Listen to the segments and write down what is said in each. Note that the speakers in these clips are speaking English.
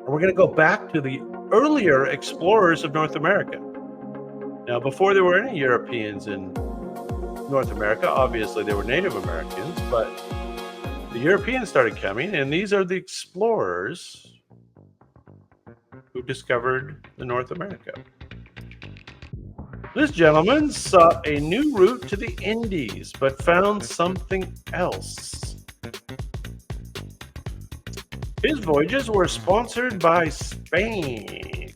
And we're going to go back to the earlier explorers of North America. Now, before there were any Europeans in North America, obviously there were Native Americans, but the Europeans started coming, and these are the explorers who discovered the North America. This gentleman sought a new route to the Indies, but found something else. His voyages were sponsored by Spain.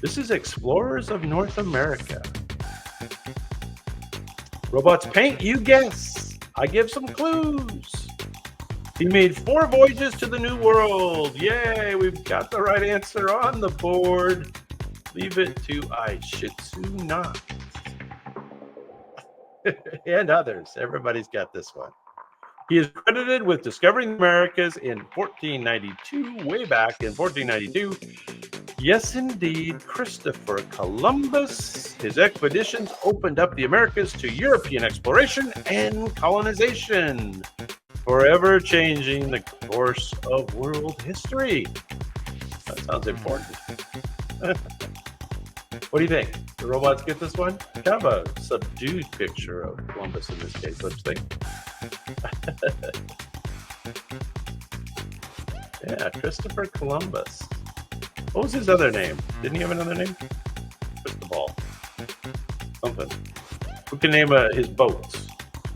This is Explorers of North America. Robots paint, you guess. I give some clues. He made 4 voyages to the New World. Yay, we've got the right answer on the board. Leave it to I Shitsu not. And others. Everybody's got this one. He is credited with discovering the Americas in 1492, way back in 1492. Yes, indeed, Christopher Columbus. His expeditions opened up the Americas to European exploration and colonization, forever changing the course of world history. That sounds important. What do you think? The robots get this one? Kind of a subdued picture of Columbus in this case, don't you think? Yeah, Christopher Columbus. What was his other name? Didn't he have another name? Cristobal. Something. Who can name his boats?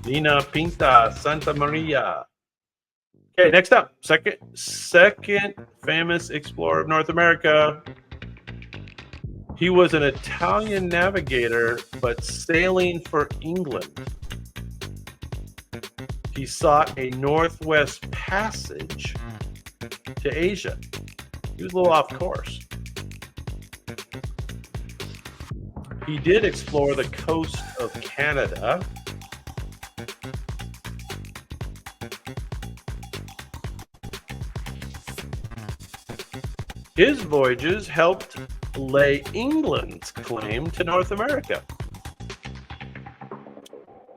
Nina Pinta Santa Maria. Okay, next up. Second famous explorer of North America. He was an Italian navigator, but sailing for England. He sought a northwest passage to Asia. He was a little off course. He did explore the coast of Canada. His voyages helped lay England's claim to North America.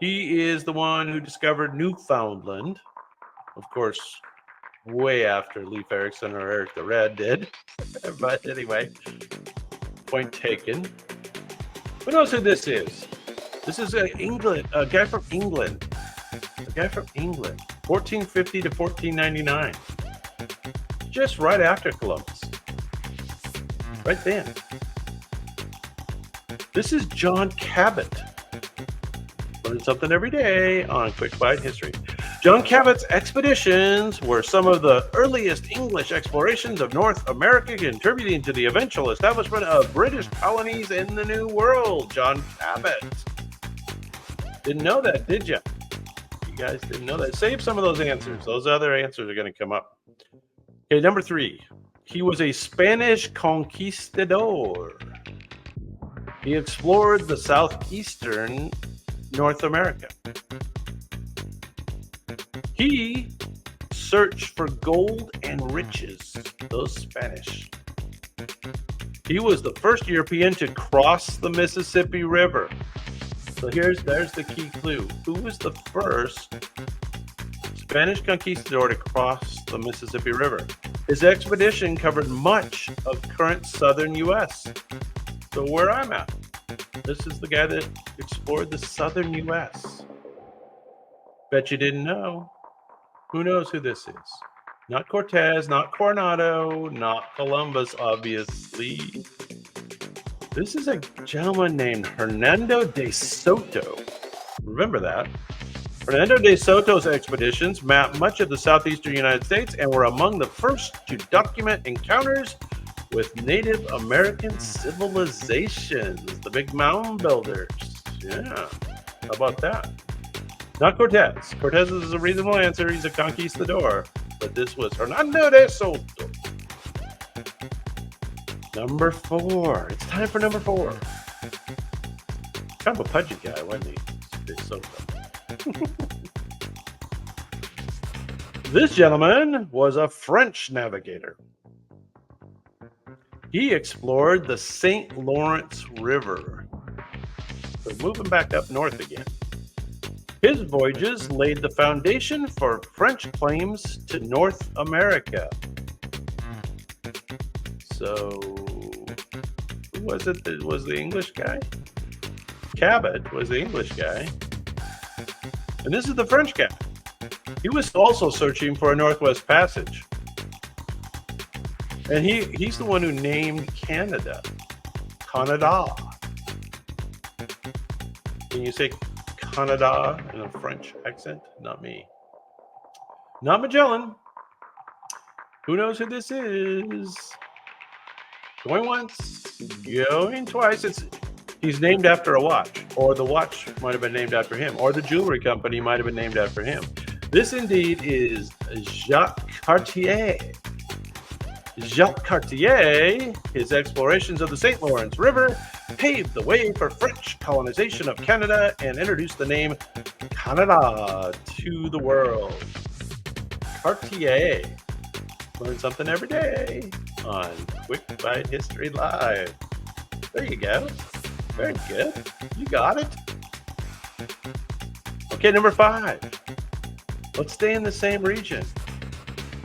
He is the one who discovered Newfoundland, of course, way after Leif Erikson or Eric the Red did. But anyway, point taken. Who knows who this is? This is a guy from England. A guy from England, 1450 to 1499. Just right after Columbus. Right then. This is John Cabot. Learn something every day on Quick Bite History. John Cabot's expeditions were some of the earliest English explorations of North America, contributing to the eventual establishment of British colonies in the New World. John Cabot. Didn't know that, did you? You guys didn't know that. Save some of those answers. Those other answers are going to come up. Okay, number 3. He was a Spanish conquistador. He explored the southeastern North America. He searched for gold and riches, those Spanish. He was the first European to cross the Mississippi River. So there's the key clue. Who was the first Spanish conquistador to cross the Mississippi River? His expedition covered much of current southern U.S. So where I'm at, this is the guy that explored the southern U.S. Bet you didn't know. Who knows who this is? Not Cortez, not Coronado, not Columbus, obviously. This is a gentleman named Hernando de Soto. Remember that. Hernando de Soto's expeditions mapped much of the southeastern United States and were among the first to document encounters with Native American civilizations, the big mound builders. Yeah, how about that? Not Cortez. Cortez is a reasonable answer. He's a conquistador. But this was Hernando de Soto. Number 4. It's time for number 4. Kind of a pudgy guy, wasn't he? De Soto. This gentleman was a French navigator. He explored the St. Lawrence River. So moving back up north again. His voyages laid the foundation for French claims to North America. So, who was it that was the English guy? Cabot was the English guy. And this is the French guy. He was also searching for a Northwest Passage. And he's the one who named Canada. Canada. Can you say Canada in a French accent? Not me. Not Magellan. Who knows who this is? Going once, going twice. He's named after a watch, or the watch might have been named after him, or the jewelry company might have been named after him. This indeed is Jacques Cartier. Jacques Cartier, his explorations of the St. Lawrence River paved the way for French colonization of Canada and introduced the name Canada to the world. Cartier. Learn something every day on Quick Bite History Live. There you go. Very good. You got it. Okay, number 5. Let's stay in the same region.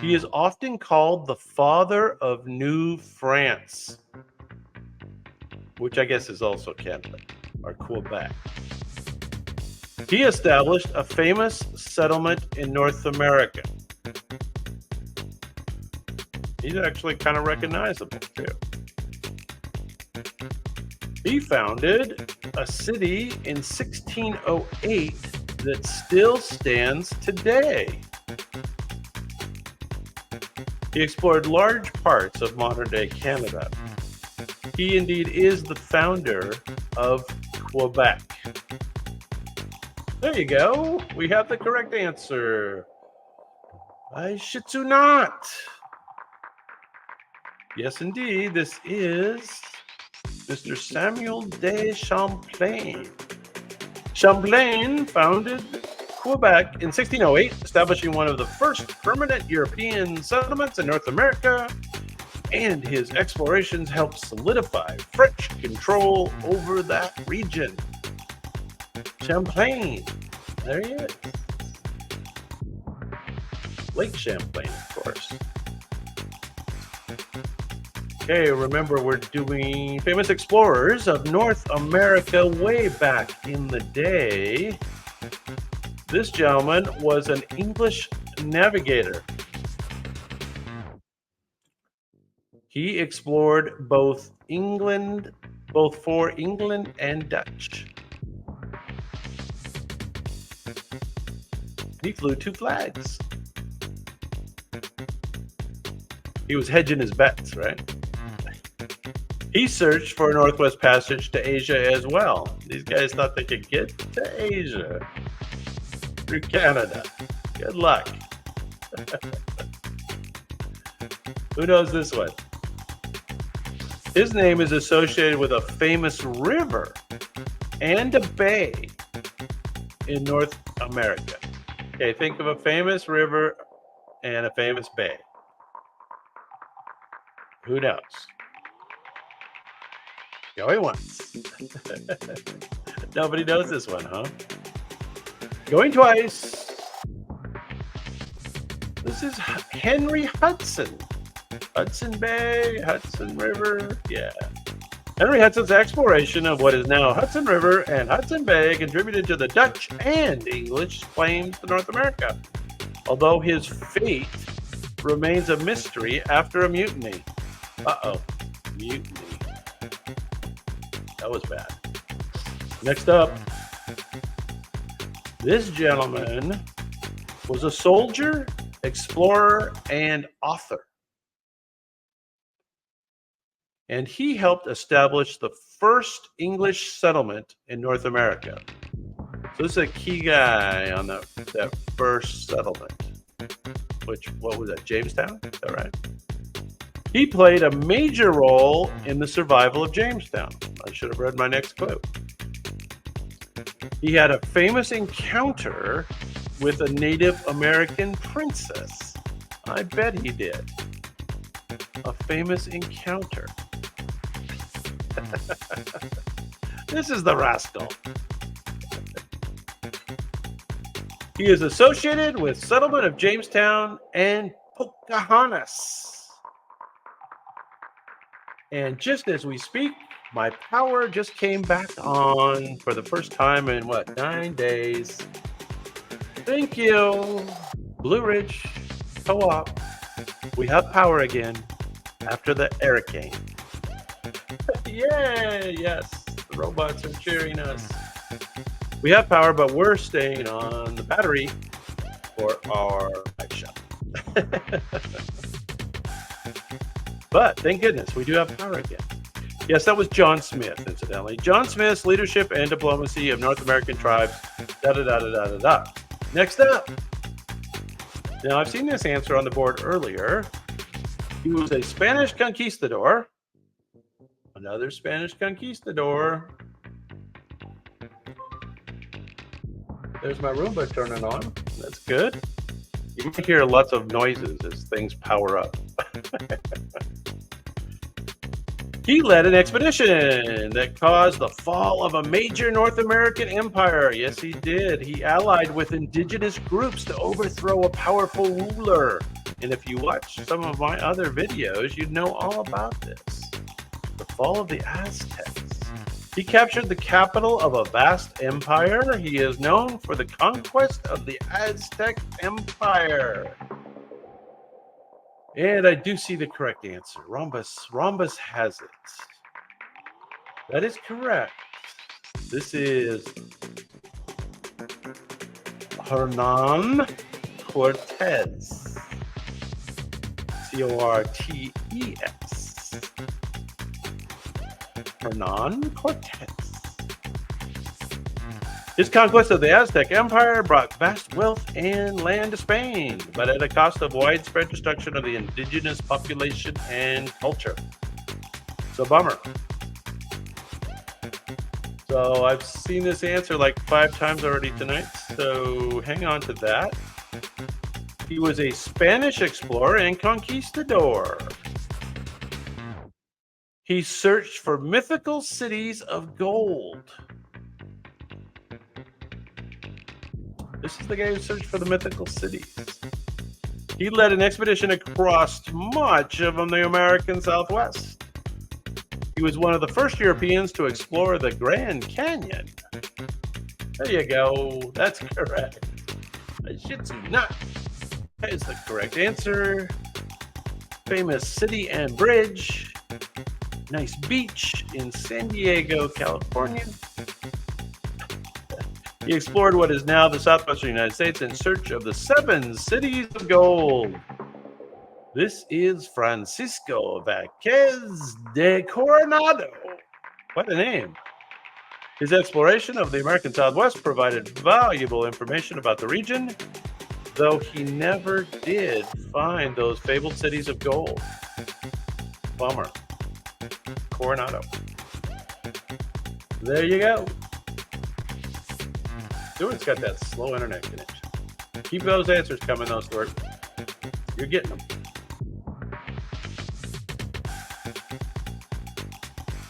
He is often called the father of New France, which I guess is also Canada, or Quebec. He established a famous settlement in North America. He's actually kind of recognizable, too. He founded a city in 1608 that still stands today. He explored large parts of modern-day Canada. He indeed is the founder of Quebec. There you go. We have the correct answer. I shit you not. Yes, indeed, this is Mr. Samuel de Champlain. Champlain founded Quebec in 1608, establishing one of the first permanent European settlements in North America, and his explorations helped solidify French control over that region. Champlain, there he is. Lake Champlain, of course. Okay, remember we're doing famous explorers of North America way back in the day. This gentleman was an English navigator. He explored both for England and Dutch. He flew 2 flags. He was hedging his bets, right? He searched for a Northwest Passage to Asia as well. These guys thought they could get to Asia through Canada. Good luck. Who knows this one? His name is associated with a famous river and a bay in North America. Okay, think of a famous river and a famous bay. Who knows? Going once. Nobody knows this one, huh? Going twice. This is Henry Hudson. Hudson Bay, Hudson River, yeah. Henry Hudson's exploration of what is now Hudson River and Hudson Bay contributed to the Dutch and English claims to North America, although his fate remains a mystery after a mutiny. Uh-oh, mutiny. That was bad. Next up, this gentleman was a soldier, explorer, and author. And he helped establish the first English settlement in North America. So this is a key guy on that first settlement. What was that, Jamestown? Is that right? He played a major role in the survival of Jamestown. I should have read my next clue. He had a famous encounter with a Native American princess. I bet he did. A famous encounter. This is the rascal. He is associated with settlement of Jamestown and Pocahontas. And just as we speak, my power just came back on for the first time in 9 days. Thank you, Blue Ridge Co-op. We have power again after the hurricane. Yay! Yes, the robots are cheering us. We have power, but we're staying on the battery for our light shop. But thank goodness we do have power again. Yes, that was John Smith, incidentally. John Smith's leadership and diplomacy of North American tribes. Da-da-da-da-da-da-da. Next up. Now, I've seen this answer on the board earlier. He was a Spanish conquistador. Another Spanish conquistador. There's my Roomba turning on. That's good. You might hear lots of noises as things power up. He led an expedition that caused the fall of a major North American empire. Yes, he did. He allied with indigenous groups to overthrow a powerful ruler. And if you watch some of my other videos, you'd know all about this. The fall of the Aztecs. He captured the capital of a vast empire. He is known for the conquest of the Aztec Empire. And I do see the correct answer. Rhombus has it. That is correct. This is Hernan Cortez. Cortes. Hernan Cortez. His conquest of the Aztec Empire brought vast wealth and land to Spain, but at a cost of widespread destruction of the indigenous population and culture. So, bummer. So, I've seen this answer like 5 times already tonight, so hang on to that. He was a Spanish explorer and conquistador. He searched for mythical cities of gold. This is the guy who searched for the mythical cities. He led an expedition across much of the American Southwest. He was one of the first Europeans to explore the Grand Canyon. There you go. That's correct. A Shih Tzu nut is the correct answer. Famous city and bridge. Nice beach in San Diego, California. He explored what is now the southwestern United States in search of the 7 cities of gold. This is Francisco Vázquez de Coronado. What a name. His exploration of the American Southwest provided valuable information about the region, though he never did find those fabled cities of gold. Bummer. Coronado. There you go. Stuart's got that slow internet connection. Keep those answers coming, though, Stuart. You're getting them.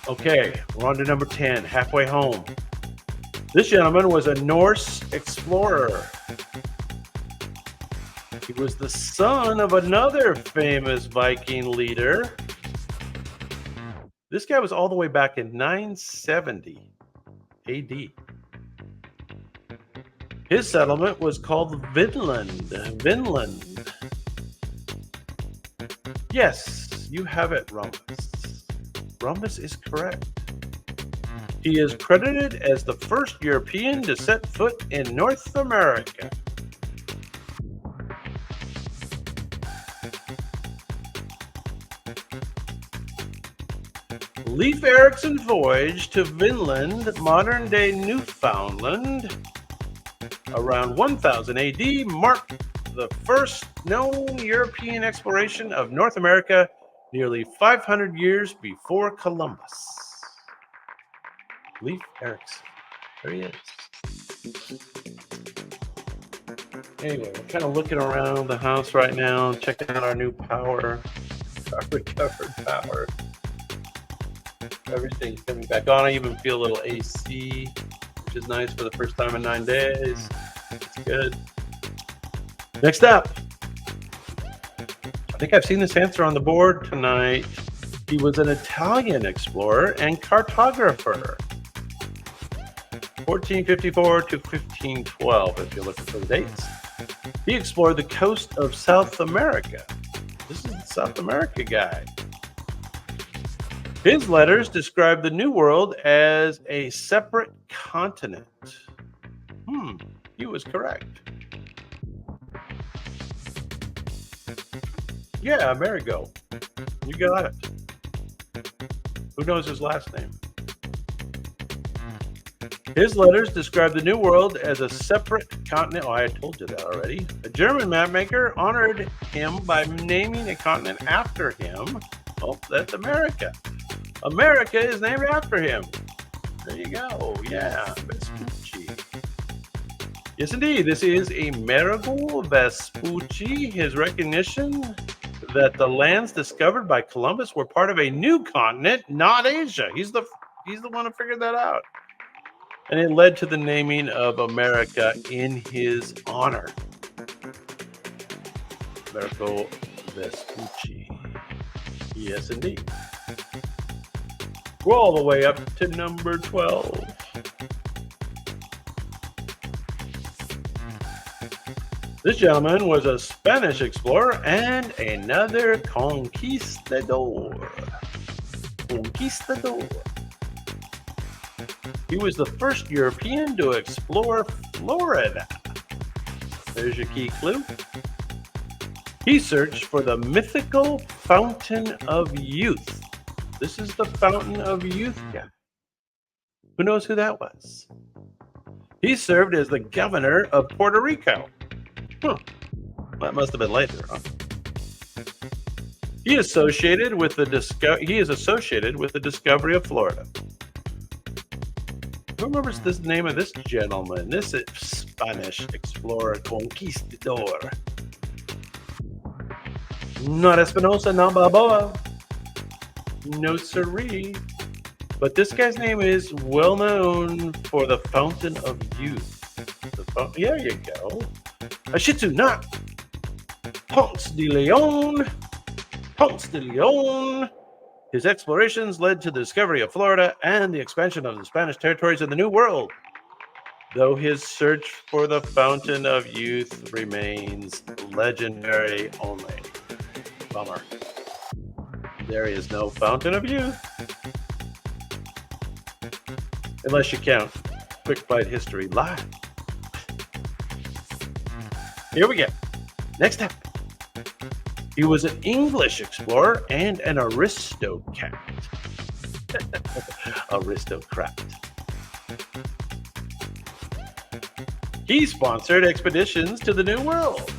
Okay, we're on to number 10, halfway home. This gentleman was a Norse explorer. He was the son of another famous Viking leader. This guy was all the way back in 970 AD. His settlement was called Vinland. Yes, you have it, Rhombus. Rhombus is correct. He is credited as the first European to set foot in North America. Leif Erikson's voyage to Vinland, modern-day Newfoundland, around 1000 AD, marked the first known European exploration of North America nearly 500 years before Columbus. Leif Erikson. There he is. Anyway, we're kind of looking around the house right now, checking out our new power, our recovered power. Everything's coming back on. I even feel a little AC, which is nice for the first time in 9 days. It's good. Next up, I think I've seen this answer on the board tonight. He was an Italian explorer and cartographer. 1454 to 1512, if you're looking for the dates. He explored the coast of South America. This is the South America guy. His letters describe the New World as a separate continent. He was correct. Yeah, Amerigo. You got it. Who knows his last name? His letters describe the New World as a separate continent. Oh, I told you that already. A German mapmaker honored him by naming a continent after him. Oh, that's America. America is named after him. There you go. Yeah, Vespucci. Yes, indeed. This is Amerigo Vespucci. His recognition that the lands discovered by Columbus were part of a new continent, not Asia. He's the one who figured that out. And it led to the naming of America in his honor. Amerigo Vespucci. Yes, indeed. We're all the way up to number 12. This gentleman was a Spanish explorer and another conquistador. He was the first European to explore Florida. There's your key clue. He searched for the mythical Fountain of Youth. This is the Fountain of Youth guy. Who knows who that was? He served as the governor of Puerto Rico. That must have been later, huh? He is associated with the discovery of Florida. Who remembers the name of this gentleman? This is Spanish explorer conquistador. Not Espinosa, not Balboa. No siree. But this guy's name is well known for the Fountain of Youth. There you go. A Shih Tzu, not Ponce de Leon. His explorations led to the discovery of Florida and the expansion of the Spanish territories in the New World. Though his search for the Fountain of Youth remains legendary only. Bummer. There is no Fountain of Youth. Unless you count Quick Bite History Live. Here we go. Next up. He was an English explorer and an aristocrat. Aristocrat. He sponsored expeditions to the New World.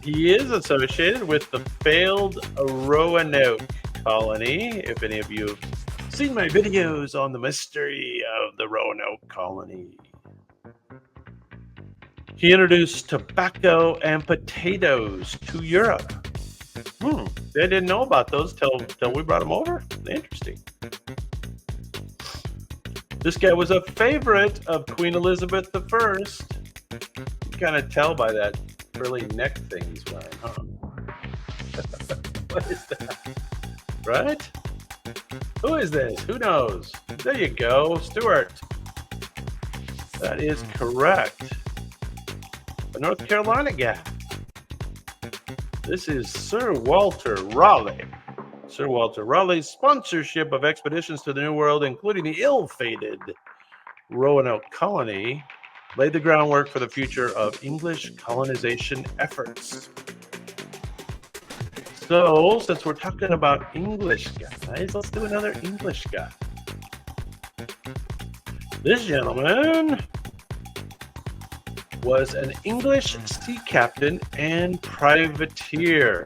He is associated with the failed Roanoke colony. If any of you have seen my videos on the mystery of the Roanoke colony. He introduced tobacco and potatoes to Europe. They didn't know about those till we brought them over. Interesting. This guy was a favorite of Queen Elizabeth I. You kind of tell by that frilly neck thing he's wearing, huh? What is that? Right? Who is this? Who knows? There you go, Stuart. That is correct. A North Carolina guy. This is Sir Walter Raleigh. Sir Walter Raleigh's sponsorship of expeditions to the New World, including the ill-fated Roanoke colony, laid the groundwork for the future of English colonization efforts. So, since we're talking about English guys, let's do another English guy. This gentleman was an English sea captain and privateer.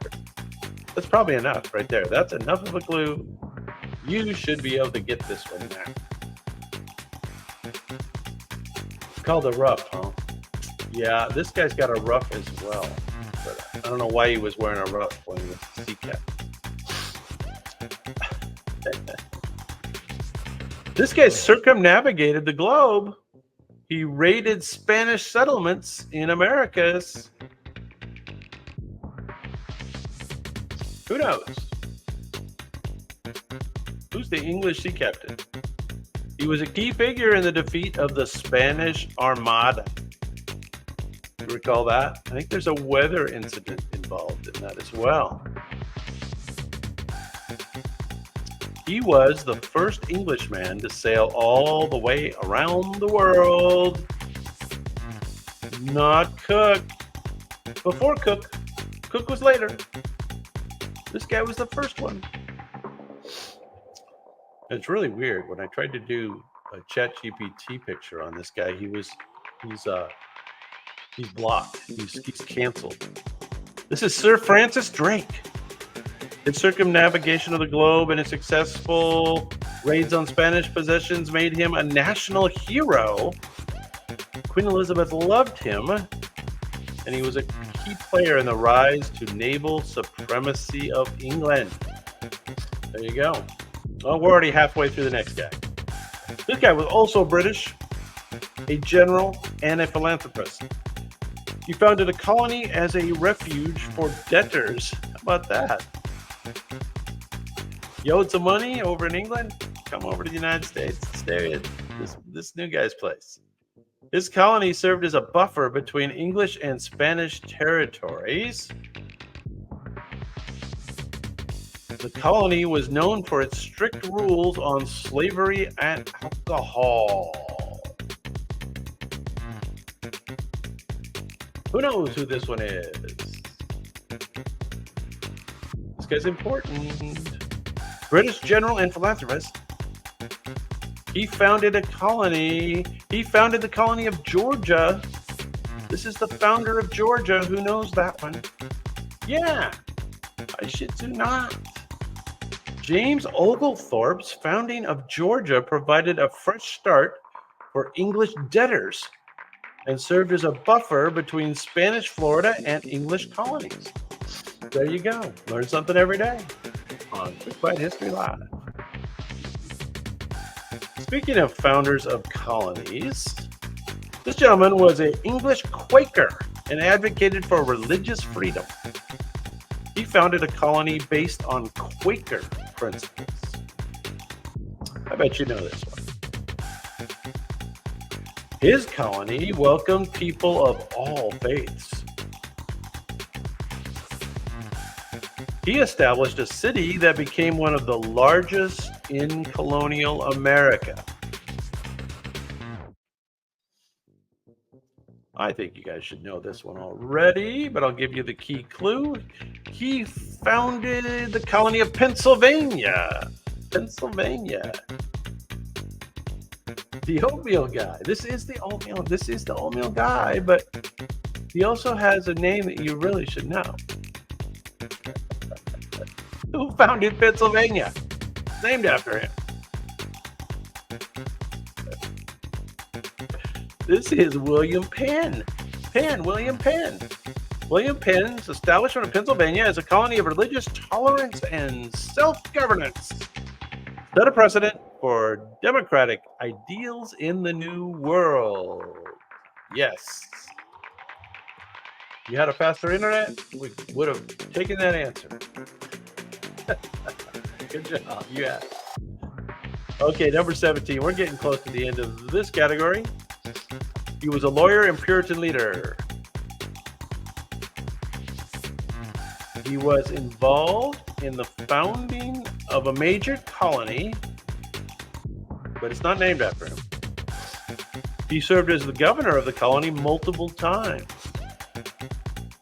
That's probably enough right there. That's enough of a clue. You should be able to get this one now. It's called a ruff, huh? Yeah, this guy's got a ruff as well. But I don't know why he was wearing a ruff when he was a sea captain. This guy circumnavigated the globe. He raided Spanish settlements in Americas Who knows? Who's the English sea captain? He was a key figure in the defeat of the Spanish Armada. You recall that? I think there's a weather incident involved in that as well. He was the first Englishman to sail all the way around the world. Not Cook. Before Cook. Cook was later. This guy was the first one. It's really weird. When I tried to do a ChatGPT picture on this guy, he's blocked. He's canceled. This is Sir Francis Drake. His circumnavigation of the globe and his successful raids on Spanish possessions made him a national hero. Queen Elizabeth loved him, and he was a key player in the rise to naval supremacy of England. There you go. Well, we're already halfway through the next guy. This guy was also British, a general, and a philanthropist. He founded a colony as a refuge for debtors. How about that? You owed some money over in England? Come over to the United States. Stay at this new guy's place. This colony served as a buffer between English and Spanish territories. The colony was known for its strict rules on slavery and alcohol. Who knows who this one is? This guy's important. British general and philanthropist. He founded a colony. He founded the colony of Georgia. This is the founder of Georgia. Who knows that one? Yeah, I shit do not. James Oglethorpe's founding of Georgia provided a fresh start for English debtors and served as a buffer between Spanish Florida and English colonies. There you go. Learn something every day on Quick Bite History Live. Speaking of founders of colonies, this gentleman was an English Quaker and advocated for religious freedom. He founded a colony based on Quaker principles. I bet you know this one. His colony welcomed people of all faiths. He established a city that became one of the largest in colonial America. I think you guys should know this one already, but I'll give you the key clue. He founded the colony of Pennsylvania. Pennsylvania. The oatmeal guy. This is the oatmeal guy, but he also has a name that you really should know. Who founded Pennsylvania? It's named after him. This is William Penn. William Penn. William Penn's establishment of Pennsylvania as a colony of religious tolerance and self-governance set a precedent for democratic ideals in the New World. Yes. You had a faster internet, we would have taken that answer. Good job. Yeah. Okay, number 17. We're getting close to the end of this category. He was a lawyer and Puritan leader. He was involved in the founding of a major colony, but it's not named after him. He served as the governor of the colony multiple times.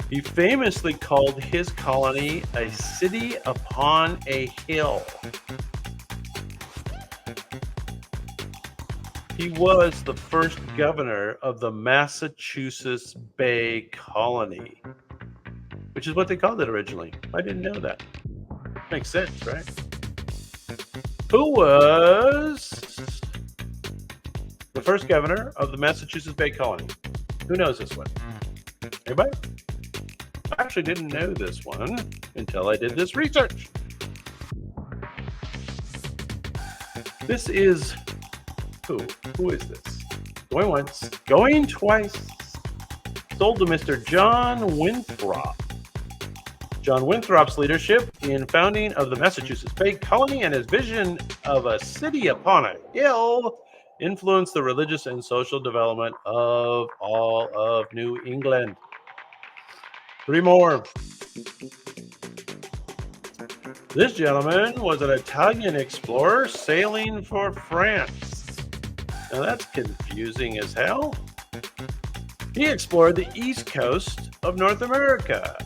He famously called his colony a city upon a hill. He was the first governor of the Massachusetts Bay Colony, which is what they called it originally. I didn't know that. Makes sense, right? Who was the first governor of the Massachusetts Bay Colony? Who knows this one? Anybody? I actually didn't know this one until I did this research. This is who? Who is this? Going once, going twice. Sold to Mr. John Winthrop. John Winthrop's leadership in founding of the Massachusetts Bay Colony and his vision of a city upon a hill influenced the religious and social development of all of New England. 3 more. This gentleman was an Italian explorer sailing for France. Now that's confusing as hell. He explored the east coast of North America.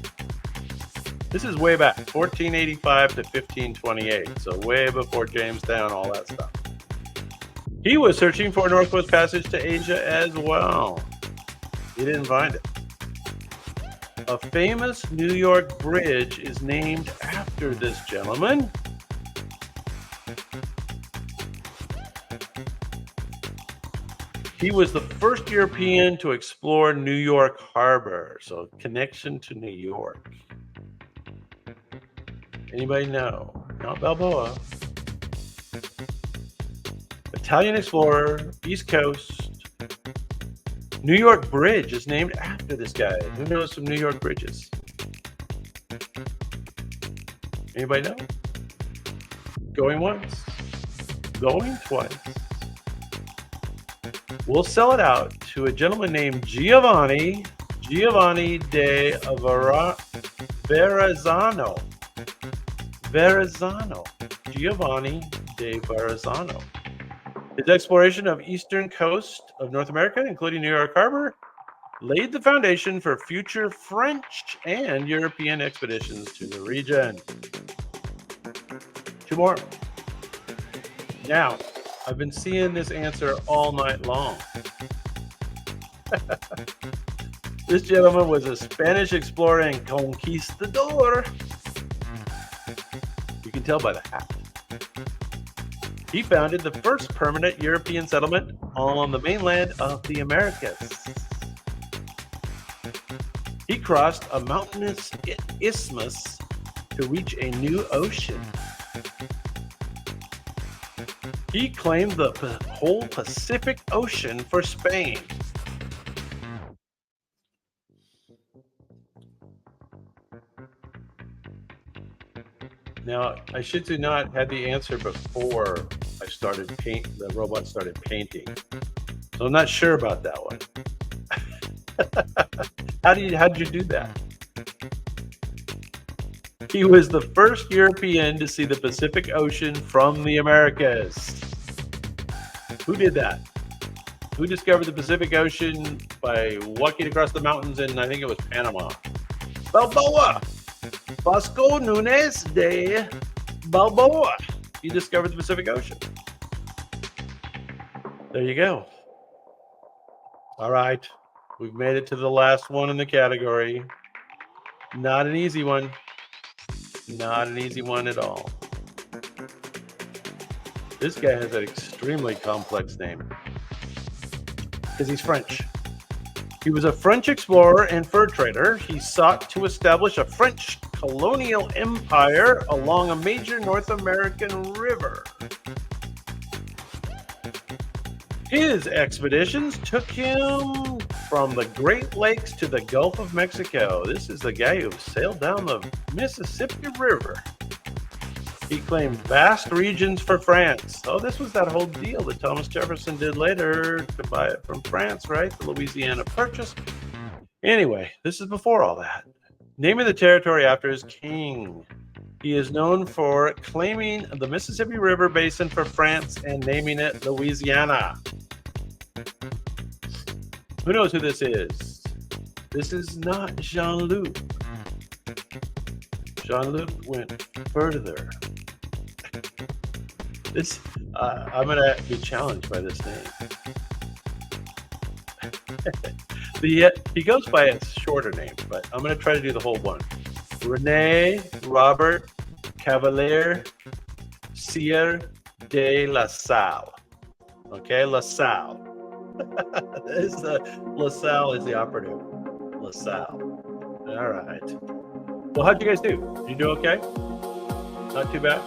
This is way back, 1485 to 1528, so way before Jamestown, all that stuff. He was searching for a northwest passage to Asia as well. He didn't find it. A famous New York bridge is named after this gentleman. He was the first European to explore New York Harbor, so connection to New York. Anybody know? Not Balboa. Italian explorer, East Coast. New York Bridge is named after this guy. Who knows some New York bridges? Anybody know? Going once, going twice. We'll sell it out to a gentleman named Giovanni de Verrazzano. Giovanni de Verrazzano. His exploration of eastern coast of North America, including New York Harbor, laid the foundation for future French and European expeditions to the region. 2 more. Now, I've been seeing this answer all night long. This gentleman was a Spanish explorer and conquistador. You can tell by the hat. He founded the first permanent European settlement on the mainland of the Americas. He crossed a mountainous isthmus to reach a new ocean. He claimed the whole Pacific Ocean for Spain. Now, I should have not had the answer before the robot started painting. So I'm not sure about that one. How did you do that? He was the first European to see the Pacific Ocean from the Americas. Who did that? Who discovered the Pacific Ocean by walking across the mountains in, I think it was Panama? Balboa! Vasco Nunes de Balboa. He discovered the Pacific Ocean. There you go. All right. We've made it to the last one in the category. Not an easy one. Not an easy one at all. This guy has an extremely complex name because he's French. He was a French explorer and fur trader. He sought to establish a French colonial empire along a major North American river. His expeditions took him from the Great Lakes to the Gulf of Mexico. This is the guy who sailed down the Mississippi River. He claimed vast regions for France. Oh, this was that whole deal that Thomas Jefferson did later to buy it from France, right? The Louisiana Purchase. Anyway, this is before all that. Naming the territory after his king. He is known for claiming the Mississippi River basin for France and naming it Louisiana. Who knows who this is? This is not Jean-Luc. Jean-Luc went further. I'm going to be challenged by this name. He goes by a shorter name, but I'm going to try to do the whole one. René Robert Cavalier Sieur de La Salle. Okay, La Salle. La Salle is the operative. La Salle. All right. Well, how'd you guys do? Did you do okay? Not too bad?